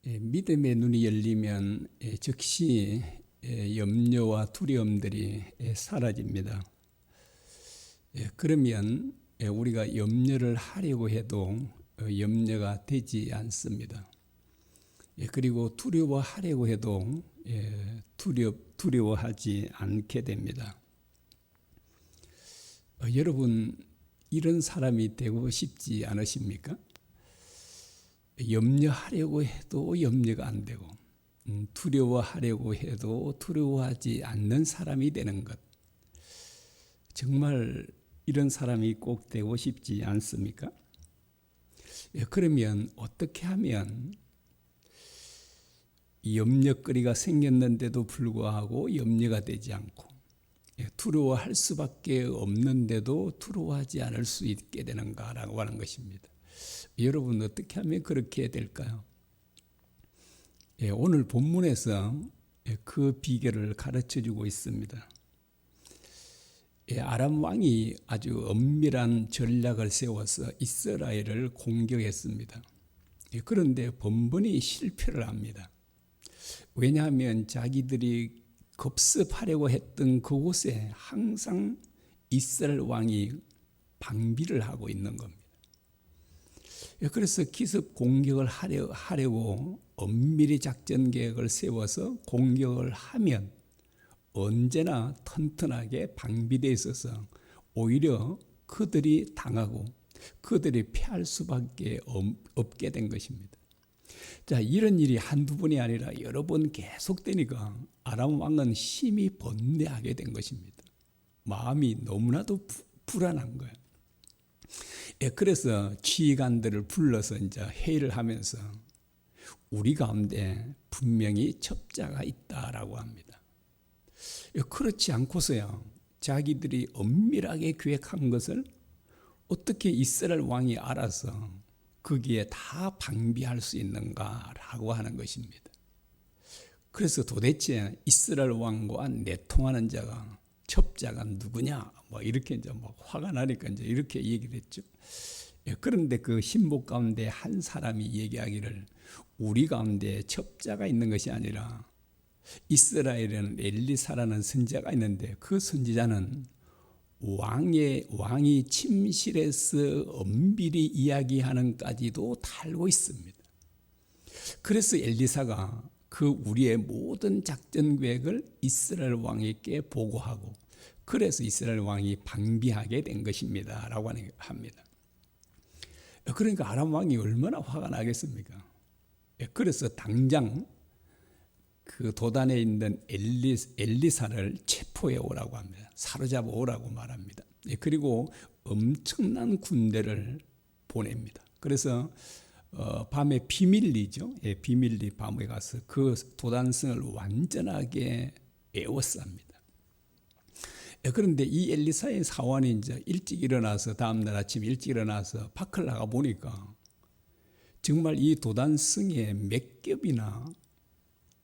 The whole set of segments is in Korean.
믿음의 눈이 열리면 즉시 염려와 두려움들이 사라집니다. 그러면 우리가 염려를 하려고 해도 염려가 되지 않습니다. 그리고 두려워하려고 해도 두려워하지 않게 됩니다. 여러분, 이런 사람이 되고 싶지 않으십니까? 염려하려고 해도 염려가 안 되고 두려워하려고 해도 두려워하지 않는 사람이 되는 것. 정말 이런 사람이 꼭 되고 싶지 않습니까? 그러면 어떻게 하면 염려거리가 생겼는데도 불구하고 염려가 되지 않고 두려워할 수밖에 없는데도 두려워하지 않을 수 있게 되는가라고 하는 것입니다. 여러분, 어떻게 하면 그렇게 될까요? 오늘 본문에서 그 비결을 가르쳐주고 있습니다. 아람 왕이 아주 엄밀한 전략을 세워서 이스라엘을 공격했습니다. 그런데 번번이 실패를 합니다. 왜냐하면 자기들이 급습하려고 했던 그곳에 항상 이스라엘 왕이 방비를 하고 있는 겁니다. 그래서 기습 공격을 하려고 엄밀히 작전 계획을 세워서 공격을 하면 언제나 튼튼하게 방비되어 있어서 오히려 그들이 당하고 그들이 패할 수밖에 없게 된 것입니다. 자, 이런 일이 한두 번이 아니라 여러 번 계속되니까 아람 왕은 심히 번뇌하게 된 것입니다. 마음이 너무나도 불안한 거예요. 그래서 지휘관들을 불러서 이제 회의를 하면서 우리 가운데 분명히 첩자가 있다라고 합니다. 그렇지 않고서야 자기들이 엄밀하게 계획한 것을 어떻게 이스라엘 왕이 알아서 거기에 다 방비할 수 있는가라고 하는 것입니다. 그래서 도대체 이스라엘 왕과 내통하는 자가 첩자가 누구냐? 이렇게 이제 화가 나니까 이제 이렇게 얘기를 했죠. 그런데 그 신복 가운데 한 사람이 얘기하기를 우리 가운데 첩자가 있는 것이 아니라 이스라엘에는 엘리사라는 선지자가 있는데 그 선지자는 왕이 침실에서 엄밀히 이야기하는까지도 다 알고 있습니다. 그래서 엘리사가 그 우리의 모든 작전 계획을 이스라엘 왕에게 보고하고 그래서 이스라엘 왕이 방비하게 된 것입니다 라고 합니다. 그러니까 아람 왕이 얼마나 화가 나겠습니까? 그래서 당장 그 도단에 있는 엘리사를 체포해 오라고 합니다. 사로잡아 오라고 말합니다. 그리고 엄청난 군대를 보냅니다. 그래서 밤에 비밀리죠. 비밀리 밤에 가서 그 도단성을 완전하게 에워쌉니다. 그런데 이 엘리사의 사원이 이제 일찍 일어나서 다음날 아침 일찍 일어나서 밖을 나가 보니까 정말 이 도단성의 몇 겹이나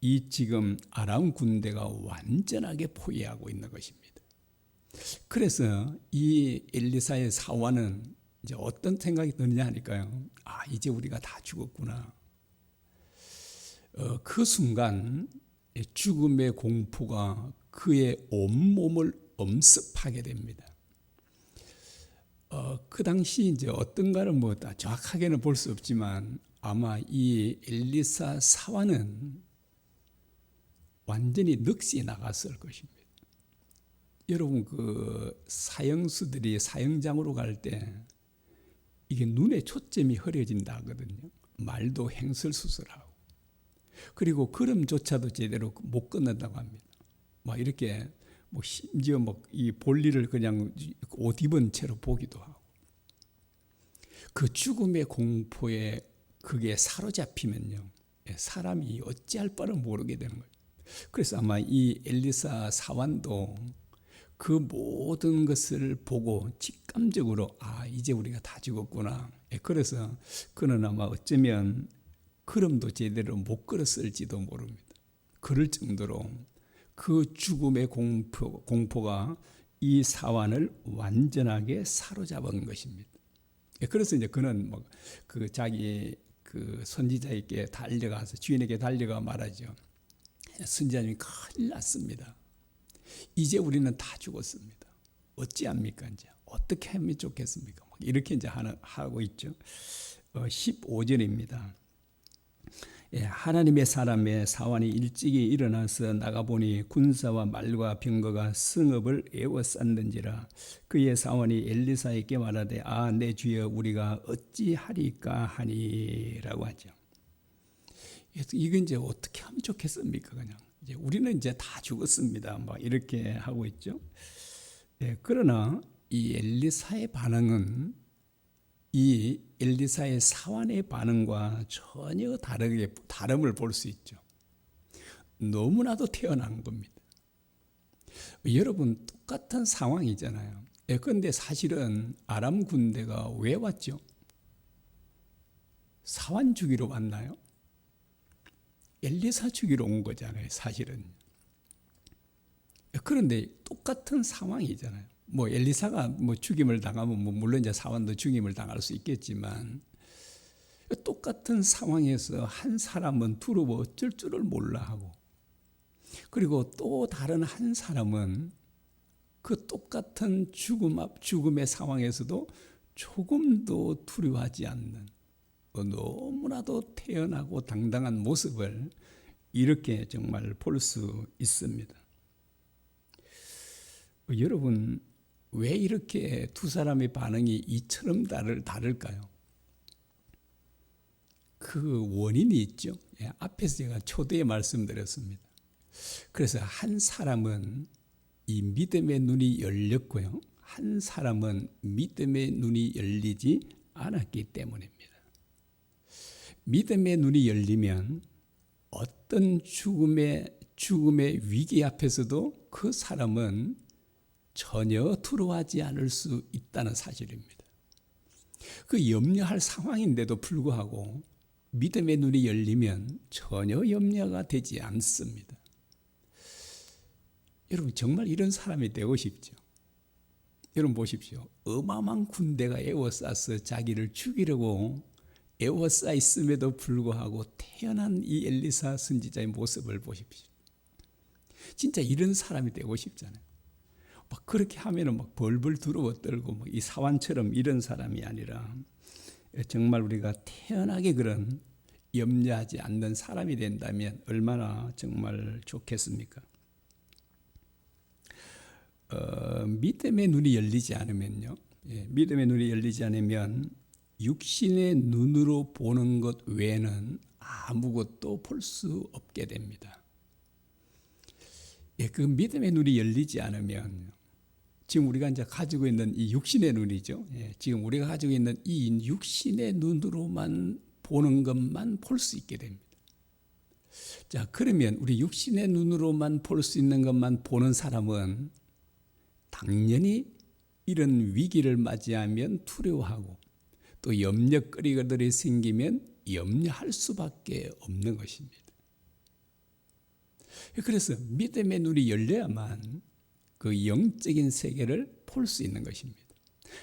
이 지금 아람 군대가 완전하게 포위하고 있는 것입니다. 그래서 이 엘리사의 사원은 이제 어떤 생각이 드느냐 하니까요. 이제 우리가 다 죽었구나. 그 순간 죽음의 공포가 그의 온몸을 엄습하게 됩니다. 그 당시 이제 어떤가를 정확하게는 볼 수 없지만 아마 이 엘리사 사원은 완전히 넋이 나갔을 것입니다. 여러분, 그 사형수들이 사형장으로 갈 때 이게 눈에 초점이 흐려진다 하거든요. 말도 횡설수설하고 그리고 걸음조차도 제대로 못 걷는다고 합니다. 이렇게 심지어 이 볼일을 그냥 옷 입은 채로 보기도 하고 그 죽음의 공포에 그게 사로잡히면요 사람이 어찌할 바를 모르게 되는 거예요. 그래서 아마 이 엘리사 사원도 그 모든 것을 보고 직감적으로 이제 우리가 다 죽었구나. 그래서 그는 아마 어쩌면 걸음도 제대로 못 걸었을지도 모릅니다. 그럴 정도로 그 죽음의 공포가 이 사원을 완전하게 사로잡은 것입니다. 그래서 이제 그는 그 자기 그 선지자에게 달려가서 주인에게 달려가 말하죠. 선지자님이 큰일 났습니다. 이제 우리는 다 죽었습니다. 어찌합니까 이제 어떻게 하면 좋겠습니까? 이렇게 이제 하고 있죠. 15절입니다. 예, 하나님의 사람의 사환이 일찍이 일어나서 나가보니 군사와 말과 병거가 성읍을 에워쌌는지라. 그의 사환이 엘리사에게 말하되 내 주여 우리가 어찌하리까 하니라고 하죠. 이건 이제 어떻게 하면 좋겠습니까? 그냥 이제 우리는 이제 다 죽었습니다. 이렇게 하고 있죠. 예, 그러나 이 엘리사의 반응은 이 엘리사의 사환의 반응과 전혀 다름을 볼 수 있죠. 너무나도 태어난 겁니다. 여러분 똑같은 상황이잖아요. 그런데 사실은 아람 군대가 왜 왔죠? 사환 죽이러 왔나요? 엘리사 죽이러 온 거잖아요, 사실은. 그런데 똑같은 상황이잖아요. 엘리사가 죽임을 당하면 물론 이제 사환도 죽임을 당할 수 있겠지만 똑같은 상황에서 한 사람은 두려워 어쩔 줄을 몰라 하고, 그리고 또 다른 한 사람은 그 똑같은 죽음의 상황에서도 조금도 두려워하지 않는 너무나도 태연하고 당당한 모습을 이렇게 정말 볼 수 있습니다. 여러분 왜 이렇게 두 사람의 반응이 이처럼 다를까요? 그 원인이 있죠. 앞에서 제가 초대에 말씀드렸습니다. 그래서 한 사람은 이 믿음의 눈이 열렸고요, 한 사람은 믿음의 눈이 열리지 않았기 때문입니다. 믿음의 눈이 열리면 어떤 죽음의 위기 앞에서도 그 사람은 전혀 두려워하지 않을 수 있다는 사실입니다. 그 염려할 상황인데도 불구하고 믿음의 눈이 열리면 전혀 염려가 되지 않습니다. 여러분 정말 이런 사람이 되고 싶죠? 여러분 보십시오. 어마어마한 군대가 에워싸서 자기를 죽이려고 에워싸 있음에도 불구하고 태어난 이 엘리사 선지자의 모습을 보십시오. 진짜 이런 사람이 되고 싶잖아요. 그렇게 하면은 벌벌 두려워 떨고 이 사환처럼 이런 사람이 아니라 정말 우리가 태연하게 그런 염려하지 않는 사람이 된다면 얼마나 정말 좋겠습니까? 믿음의 눈이 열리지 않으면요, 믿음의 눈이 열리지 않으면 육신의 눈으로 보는 것 외에는 아무것도 볼 수 없게 됩니다. 그 믿음의 눈이 열리지 않으면 지금 우리가 이제 가지고 있는 이 육신의 눈이죠. 지금 우리가 가지고 있는 이 육신의 눈으로만 보는 것만 볼 수 있게 됩니다. 자, 그러면 우리 육신의 눈으로만 볼 수 있는 것만 보는 사람은 당연히 이런 위기를 맞이하면 두려워하고 또 염려거리들이 생기면 염려할 수밖에 없는 것입니다. 그래서 믿음의 눈이 열려야만 그 영적인 세계를 볼 수 있는 것입니다.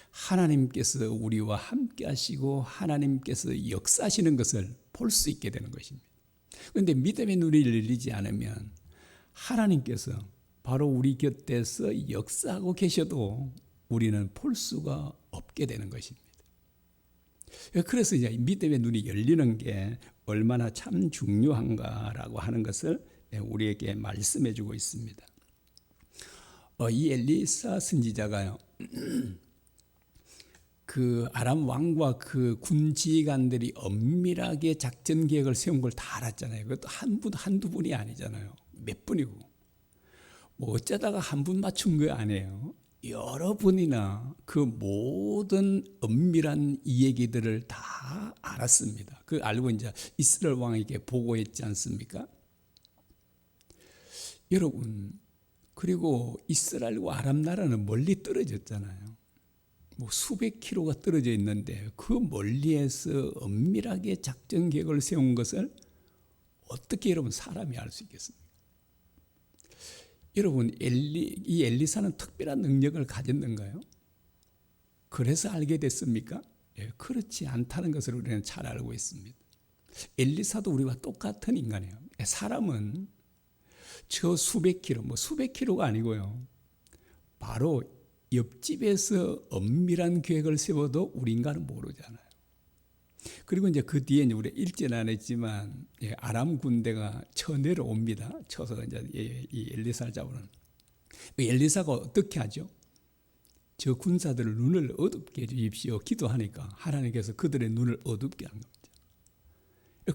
하나님께서 우리와 함께 하시고 하나님께서 역사하시는 것을 볼 수 있게 되는 것입니다. 그런데 믿음의 눈이 열리지 않으면 하나님께서 바로 우리 곁에서 역사하고 계셔도 우리는 볼 수가 없게 되는 것입니다. 그래서 이제 믿음의 눈이 열리는 게 얼마나 참 중요한가라고 하는 것을 우리에게 말씀해 주고 있습니다. 이 엘리사 선지자가요, 그 아람 왕과 그 군 지휘관들이 엄밀하게 작전 계획을 세운 걸 다 알았잖아요. 그것도 한두 분이 아니잖아요. 몇 분이고. 어쩌다가 한 분 맞춘 거 아니에요. 여러 분이나 그 모든 엄밀한 이 얘기들을 다 알았습니다. 그 알고 이제 이스라엘 왕에게 보고했지 않습니까? 여러분, 그리고 이스라엘과 아람 나라는 멀리 떨어졌잖아요. 수백 킬로가 떨어져 있는데 그 멀리에서 엄밀하게 작전 계획을 세운 것을 어떻게 여러분 사람이 알 수 있겠습니까? 여러분, 이 엘리사는 특별한 능력을 가졌는가요? 그래서 알게 됐습니까? 그렇지 않다는 것을 우리는 잘 알고 있습니다. 엘리사도 우리와 똑같은 인간이에요. 사람은 저 수백 킬로, 뭐 수백 킬로가 아니고요. 바로 옆집에서 엄밀한 계획을 세워도 우리 인간은 모르잖아요. 그리고 이제 그 뒤에 이제 우리 읽지는 안 했지만 아람 군대가 쳐 내려옵니다. 쳐서 이제 이 엘리사를 잡으는. 엘리사가 어떻게 하죠? 저 군사들을 눈을 어둡게 해주십시오. 기도하니까 하나님께서 그들의 눈을 어둡게 한 겁니다.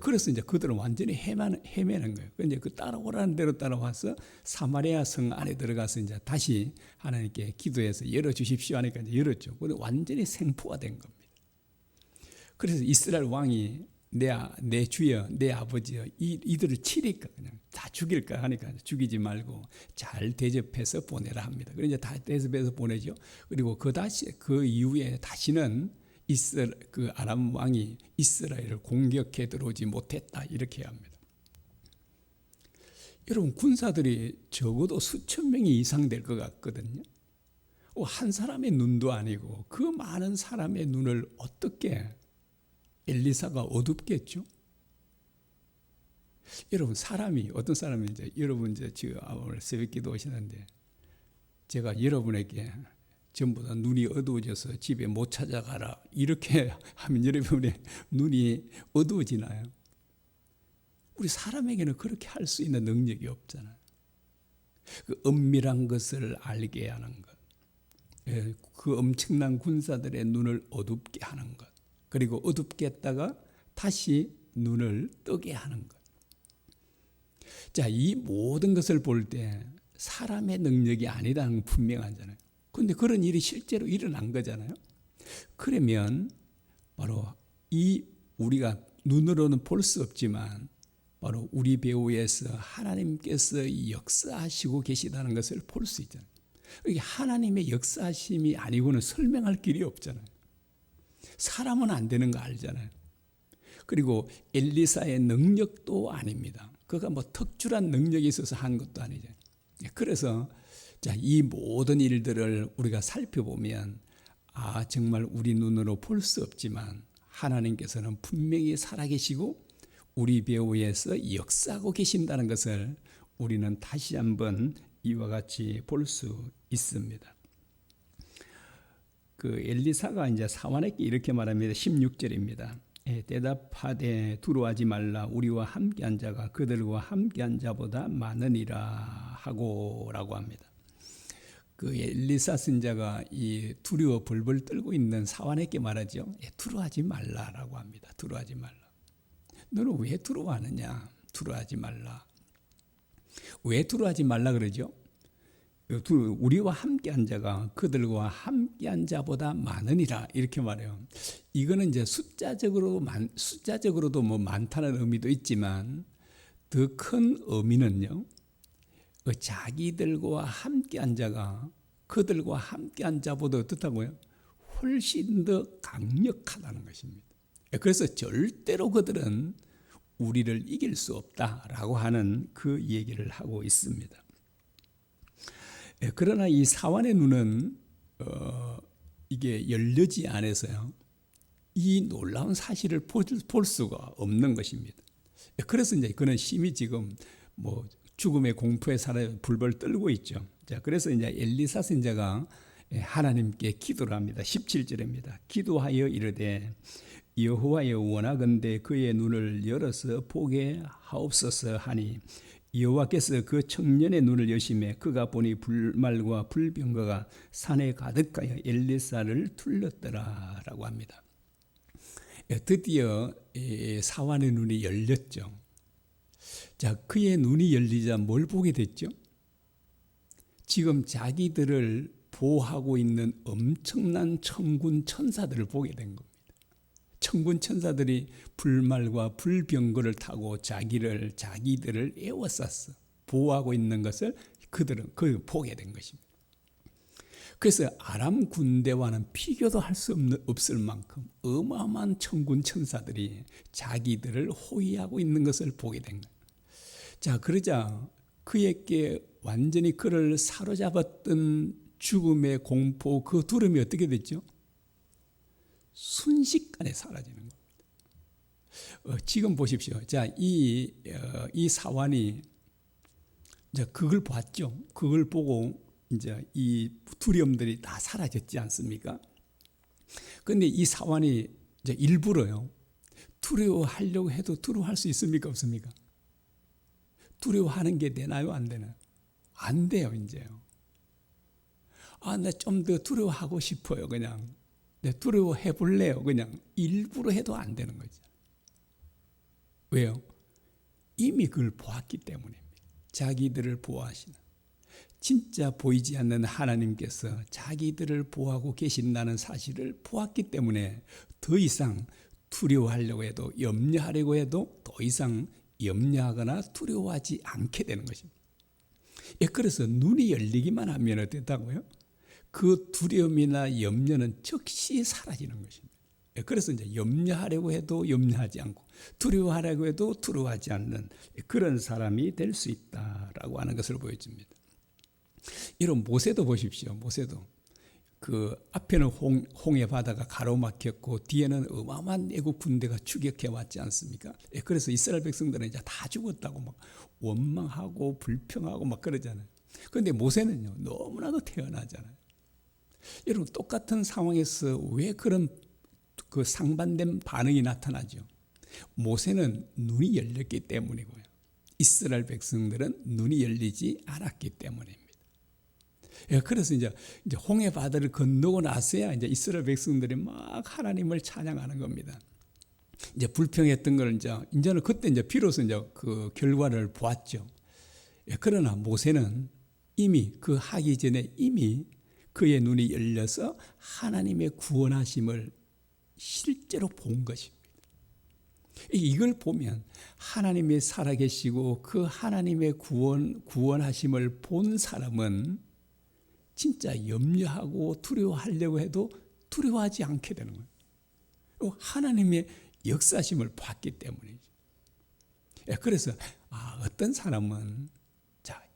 그래서 이제 그들은 완전히 헤매는 거예요. 이제 그 따라오라는 대로 따라와서 사마리아 성 안에 들어가서 이제 다시 하나님께 기도해서 열어주십시오 하니까 이제 열었죠. 근데 완전히 생포가 된 겁니다. 그래서 이스라엘 왕이 내 주여, 내 아버지여, 이들을 치리까 그냥 다 죽일까 하니까 죽이지 말고 잘 대접해서 보내라 합니다. 그래서 이제 다 대접해서 보내죠. 그리고 그 이후에 다시는 그 아람 왕이 이스라엘을 공격해 들어오지 못했다 이렇게 합니다. 여러분 군사들이 적어도 수천 명이 이상 될 것 같거든요. 한 사람의 눈도 아니고 그 많은 사람의 눈을 어떻게 엘리사가 어둡겠죠? 여러분 사람이 어떤 사람이 이제 여러분 이제 지금 오늘 새벽기도 오시는데 제가 여러분에게 전부 다 눈이 어두워져서 집에 못 찾아가라 이렇게 하면 여러분의 눈이 어두워지나요? 우리 사람에게는 그렇게 할 수 있는 능력이 없잖아요. 그 엄밀한 것을 알게 하는 것, 그 엄청난 군사들의 눈을 어둡게 하는 것, 그리고 어둡게 했다가 다시 눈을 뜨게 하는 것. 자, 이 모든 것을 볼 때 사람의 능력이 아니라는 건 분명하잖아요. 그런데 그런 일이 실제로 일어난 거잖아요. 그러면 바로 이 우리가 눈으로는 볼 수 없지만 바로 우리 배후에서 하나님께서 역사하시고 계시다는 것을 볼 수 있잖아요. 이게 하나님의 역사하심이 아니고는 설명할 길이 없잖아요. 사람은 안 되는 거 알잖아요. 그리고 엘리사의 능력도 아닙니다. 그가 뭐 특출한 능력이 있어서 한 것도 아니죠. 그래서 자, 이 모든 일들을 우리가 살펴보면 정말 우리 눈으로 볼 수 없지만 하나님께서는 분명히 살아계시고 우리 배후에서 역사하고 계신다는 것을 우리는 다시 한번 이와 같이 볼 수 있습니다. 그 엘리사가 이제 사환에게 이렇게 말합니다. 16절입니다. 대답하되 두려워하지 말라. 우리와 함께한 자가 그들과 함께한 자보다 많으니라 하고라고 합니다. 그 엘리사 선자가 이 두려워 벌벌 떨고 있는 사환에게 말하죠. 두려워하지 말라라고 합니다. 두려워하지 말라. 너는 왜 두려워하느냐? 두려워하지 말라. 왜 두려워하지 말라 그러죠? 우리와 함께한 자가 그들과 함께한 자보다 많으니라 이렇게 말해요. 이거는 이제 숫자적으로도 뭐 많다는 의미도 있지만 더 큰 의미는요. 자기들과 함께한 자가 그들과 함께한 자보다 어떻다고요? 훨씬 더 강력하다는 것입니다. 그래서 절대로 그들은 우리를 이길 수 없다라고 하는 그 얘기를 하고 있습니다. 그러나 이 사환의 눈은 이게 열리지 않아서요. 이 놀라운 사실을 볼 수가 없는 것입니다. 그래서 이제 그는 심히 지금 뭐 죽음의 공포에 살아 불벌 떨고 있죠. 자, 그래서 이제 엘리사 선자가 하나님께 기도를 합니다. 17절입니다. 기도하여 이르되 여호와여 원하건대 그의 눈을 열어서 보게 하옵소서 하니 여호와께서 그 청년의 눈을 여심해 그가 보니 불말과 불병거가 산에 가득하여 엘리사를 둘렀더라라고 합니다. 드디어 사환의 눈이 열렸죠. 자, 그의 눈이 열리자 뭘 보게 됐죠? 지금 자기들을 보호하고 있는 엄청난 천군 천사들을 보게 된 겁니다. 천군 천사들이 불말과 불병거를 타고 자기들을 에워쌌어. 보호하고 있는 것을 그들은 보게 된 것입니다. 그래서 아람 군대와는 비교도 할 수 없을 만큼 어마어마한 천군 천사들이 자기들을 호위하고 있는 것을 보게 된 거예요. 자, 그러자 그에게 완전히 그를 사로잡았던 죽음의 공포, 그 두려움이 어떻게 됐죠? 순식간에 사라지는 겁니다. 지금 보십시오. 자, 이 사환이 이제 그걸 봤죠. 그걸 보고 이제 이 두려움들이 다 사라졌지 않습니까? 근데 이 사환이 이제 일부러요. 두려워하려고 해도 두려워할 수 있습니까? 없습니까? 두려워하는 게 되나요? 안 되나요? 안 돼요, 이제요. 나 좀 더 두려워하고 싶어요, 그냥. 네, 두려워해 볼래요, 그냥. 일부러 해도 안 되는 거죠. 왜요? 이미 그걸 보았기 때문입니다. 자기들을 보호하시는. 진짜 보이지 않는 하나님께서 자기들을 보호하고 계신다는 사실을 보았기 때문에 더 이상 두려워하려고 해도, 염려하려고 해도 더 이상 염려하거나 두려워하지 않게 되는 것입니다. 그래서 눈이 열리기만 하면 어땠다고요? 그 두려움이나 염려는 즉시 사라지는 것입니다. 그래서 이제 염려하려고 해도 염려하지 않고, 두려워하려고 해도 두려워하지 않는 그런 사람이 될 수 있다라고 하는 것을 보여줍니다. 이런 모세도 보십시오. 모세도 그 앞에는 홍해 바다가 가로막혔고 뒤에는 어마어마한 애국 군대가 추격해 왔지 않습니까? 그래서 이스라엘 백성들은 이제 다 죽었다고 막 원망하고 불평하고 막 그러잖아요. 그런데 모세는요, 너무나도 태어나잖아요. 여러분, 똑같은 상황에서 왜 그런 그 상반된 반응이 나타나죠? 모세는 눈이 열렸기 때문이고요. 이스라엘 백성들은 눈이 열리지 않았기 때문입니다. 그래서 이제 홍해 바다를 건너고 나서야 이제 이스라엘 백성들이 막 하나님을 찬양하는 겁니다. 이제 불평했던 걸 이제는 그때 이제 비로소 이제 그 결과를 보았죠. 그러나 모세는 이미 그 하기 전에 이미 그의 눈이 열려서 하나님의 구원하심을 실제로 본 것입니다. 이걸 보면 하나님이 살아계시고 그 하나님의 구원하심을 본 사람은 진짜 염려하고 두려워하려고 해도 두려워하지 않게 되는 거예요. 하나님의 역사심을 봤기 때문이죠. 그래서 어떤 사람은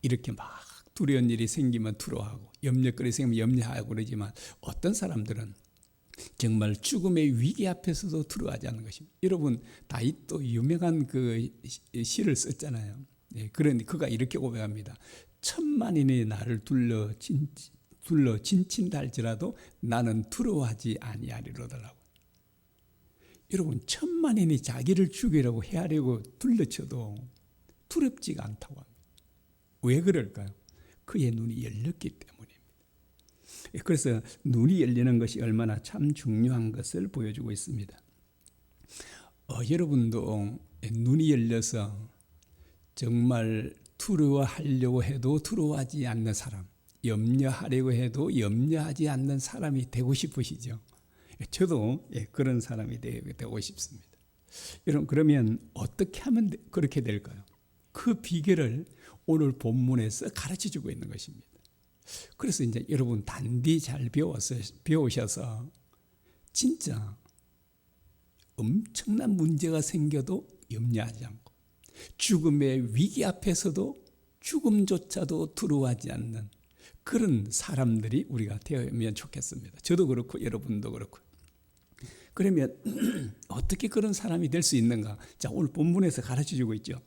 이렇게 막 두려운 일이 생기면 두려워하고 염려거리 생기면 염려하고 그러지만 어떤 사람들은 정말 죽음의 위기 앞에서도 두려워하지 않는 것입니다. 여러분, 다윗도 유명한 그 시를 썼잖아요. 그런데 그가 이렇게 고백합니다. 천만인이 나를 둘러 진친다 할지라도 나는 두려워하지 아니하리로다라고. 여러분, 천만인이 자기를 죽이려고 해하려고 둘러쳐도 두렵지가 않다고 합니다. 왜 그럴까요? 그의 눈이 열렸기 때문입니다. 그래서 눈이 열리는 것이 얼마나 참 중요한 것을 보여주고 있습니다. 여러분도 눈이 열려서 정말 두려워하려고 해도 두려워하지 않는 사람, 염려하려고 해도 염려하지 않는 사람이 되고 싶으시죠? 저도 그런 사람이 되고 싶습니다. 여러분, 그러면 어떻게 하면 그렇게 될까요? 그 비결을 오늘 본문에서 가르쳐주고 있는 것입니다. 그래서 이제 여러분 단디 잘 배우셔서 진짜 엄청난 문제가 생겨도 염려하지 않고 죽음의 위기 앞에서도 죽음조차도 두려워하지 않는 그런 사람들이 우리가 되면 좋겠습니다. 저도 그렇고 여러분도 그렇고. 그러면 어떻게 그런 사람이 될 수 있는가? 자, 오늘 본문에서 가르쳐주고 있죠.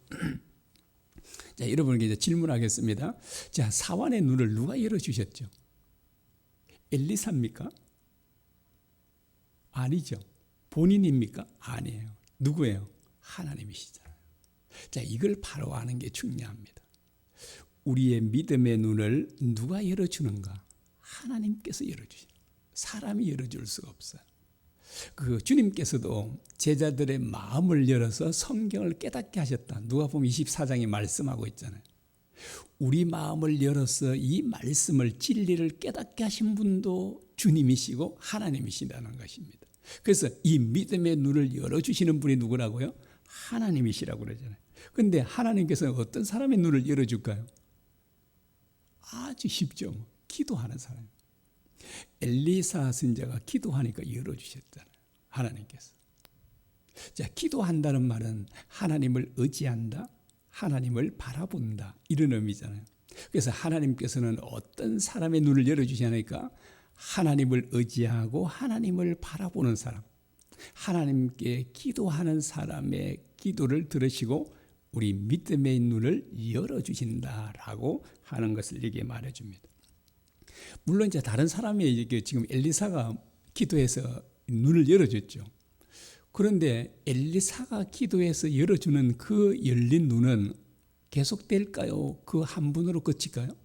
자, 여러분에게 이제 질문하겠습니다. 자, 사환의 눈을 누가 열어주셨죠? 엘리사입니까? 아니죠. 본인입니까? 아니에요. 누구예요? 하나님이시잖아요. 자, 이걸 바로 아는 게 중요합니다. 우리의 믿음의 눈을 누가 열어주는가? 하나님께서 열어주시는 거예요. 사람이 열어줄 수가 없어요. 그 주님께서도 제자들의 마음을 열어서 성경을 깨닫게 하셨다. 누가복음 24장에 말씀하고 있잖아요. 우리 마음을 열어서 이 말씀을 진리를 깨닫게 하신 분도 주님이시고 하나님이시라는 것입니다. 그래서 이 믿음의 눈을 열어주시는 분이 누구라고요? 하나님이시라고 그러잖아요. 그런데 하나님께서는 어떤 사람의 눈을 열어줄까요? 아주 쉽죠. 기도하는 사람. 엘리사 선지자가 기도하니까 열어주셨잖아요. 하나님께서. 자, 기도한다는 말은 하나님을 의지한다, 하나님을 바라본다 이런 의미잖아요. 그래서 하나님께서는 어떤 사람의 눈을 열어주시니까 하나님을 의지하고 하나님을 바라보는 사람, 하나님께 기도하는 사람의 기도를 들으시고 우리 믿음의 눈을 열어주신다라고 하는 것을 여기에 말해줍니다. 물론 이제 다른 사람이 이게 지금 엘리사가 기도해서 눈을 열어줬죠. 그런데 엘리사가 기도해서 열어주는 그 열린 눈은 계속될까요? 그 한 분으로 그칠까요?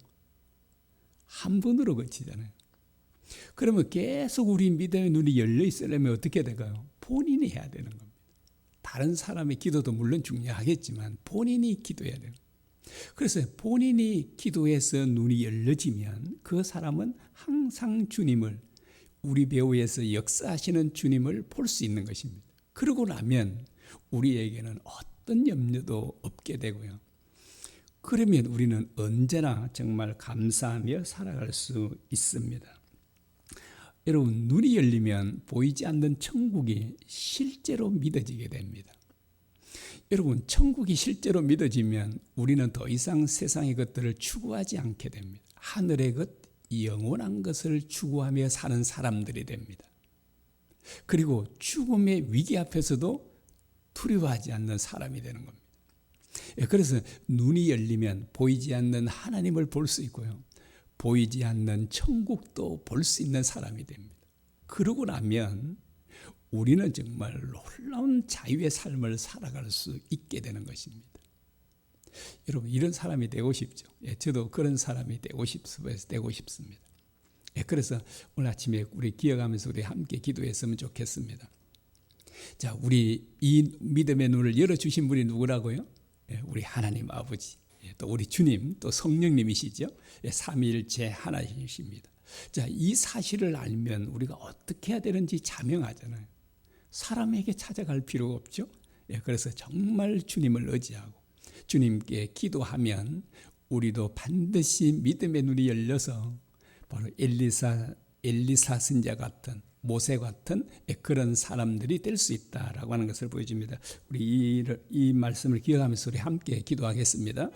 한 분으로 그치잖아요. 그러면 계속 우리 믿음의 눈이 열려 있으려면 어떻게 될까요? 본인이 해야 되는 겁니다. 다른 사람의 기도도 물론 중요하겠지만 본인이 기도해야 돼요. 그래서 본인이 기도해서 눈이 열려지면 그 사람은 항상 주님을, 우리 배후에서 역사하시는 주님을 볼 수 있는 것입니다. 그러고 나면 우리에게는 어떤 염려도 없게 되고요. 그러면 우리는 언제나 정말 감사하며 살아갈 수 있습니다. 여러분, 눈이 열리면 보이지 않는 천국이 실제로 믿어지게 됩니다. 여러분, 천국이 실제로 믿어지면 우리는 더 이상 세상의 것들을 추구하지 않게 됩니다. 하늘의 것, 영원한 것을 추구하며 사는 사람들이 됩니다. 그리고 죽음의 위기 앞에서도 두려워하지 않는 사람이 되는 겁니다. 그래서 눈이 열리면 보이지 않는 하나님을 볼 수 있고요. 보이지 않는 천국도 볼 수 있는 사람이 됩니다. 그러고 나면 우리는 정말 놀라운 자유의 삶을 살아갈 수 있게 되는 것입니다. 여러분, 이런 사람이 되고 싶죠. 저도 그런 사람이 되고 싶습니다. 그래서 오늘 아침에 우리 기억하면서 우리 함께 기도했으면 좋겠습니다. 자, 우리 이 믿음의 눈을 열어주신 분이 누구라고요? 우리 하나님 아버지, 또 우리 주님, 또 성령님이시죠. 삼위일체 하나이십니다. 자, 이 사실을 알면 우리가 어떻게 해야 되는지 자명하잖아요. 사람에게 찾아갈 필요가 없죠. 그래서 정말 주님을 의지하고 주님께 기도하면 우리도 반드시 믿음의 눈이 열려서 바로 엘리사 선지자 같은, 모세 같은 그런 사람들이 될 수 있다라고 하는 것을 보여줍니다. 우리 이 말씀을 기억하면서 우리 함께 기도하겠습니다.